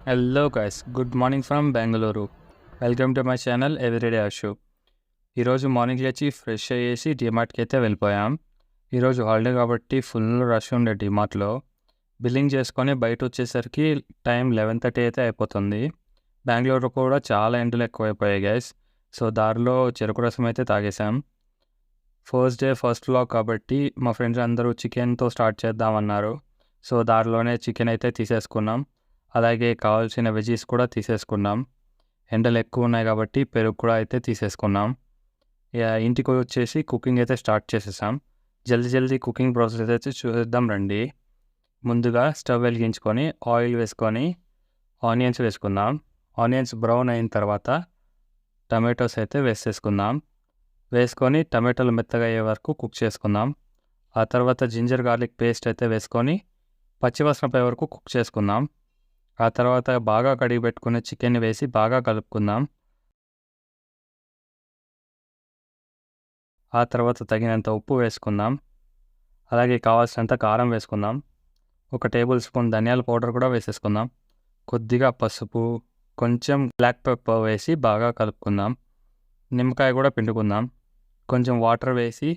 Hello guys, good morning from Bengaluru. Welcome to my channel everyday Ashu. ఈరోజు morning లేచి fresh అయ్యేసి డిమార్ట్కి అయితే వెళ్ళిపోయాం. ఈరోజు హాలిడే కాబట్టి ఫుల్ రష్ ఉండే డిమార్ట్లో. బిల్లింగ్ చేసుకొని బయట వచ్చేసరికి టైం 11:30 అయితే అయిపోతుంది. బెంగళూరు కూడా చాలా ఎండలు ఎక్కువైపోయాయి గైస్. సో దారిలో చెరుకు రసం అయితే తాగేసాం. ఫస్ట్ డే ఫస్ట్ వ్లాగ్ కాబట్టి మా ఫ్రెండ్స్ అందరూ చికెన్తో స్టార్ట్ చేద్దామన్నారు. సో దారిలోనే చికెన్ అయితే తీసేసుకున్నాం. అలాగే కావాల్సిన వెజీస్ కూడా తీసేసుకున్నాం. ఎండలు ఎక్కువ ఉన్నాయి కాబట్టి పెరుగు కూడా అయితే తీసేసుకున్నాం. ఇంటికి వచ్చేసి కుకింగ్ అయితే స్టార్ట్ చేసేసాం. జల్దీ కుకింగ్ ప్రాసెస్ అయితే చూద్దాం రండి. ముందుగా స్టవ్ వెలిగించుకొని ఆయిల్ వేసుకొని ఆనియన్స్ వేసుకుందాం. ఆనియన్స్ బ్రౌన్ అయిన తర్వాత టమాటోస్ అయితే వేసుకొని టమాటోలు మెత్తగా అయ్యే వరకు కుక్ చేసుకుందాం. ఆ తర్వాత జింజర్ గార్లిక్ పేస్ట్ అయితే వేసుకొని పచ్చివాసన పోయే వరకు కుక్ చేసుకుందాం. ఆ తర్వాత బాగా కడిగి పెట్టుకున్న చికెన్ వేసి బాగా కలుపుకుందాం. ఆ తర్వాత తగినంత ఉప్పు వేసుకుందాం. అలాగే కావాల్సినంత కారం వేసుకుందాం. 1 టేబుల్ స్పూన్ ధనియాల పౌడర్ కూడా వేసేసుకుందాం. కొద్దిగా పసుపు, కొంచెం బ్లాక్ పెప్పర్ వేసి బాగా కలుపుకుందాం. నిమ్మకాయ కూడా పిండుకుందాం. కొంచెం వాటర్ వేసి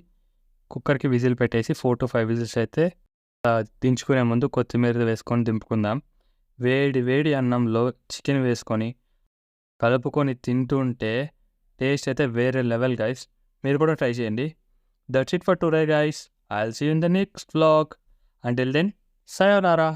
కుక్కర్కి విజిల్ పెట్టేసి 4 to 5 విజిల్స్ అయితే దించుకునే ముందు కొత్తిమీర వేసుకొని దింపుకుందాం. వేడి అన్నంలో చికెన్ వేసుకొని కలుపుకొని తింటుంటే టేస్ట్ అయితే వేరే లెవెల్ గైస్. మీరు కూడా ట్రై చేయండి. That's it for today guys. I will see you in the next vlog. Until then, sayonara.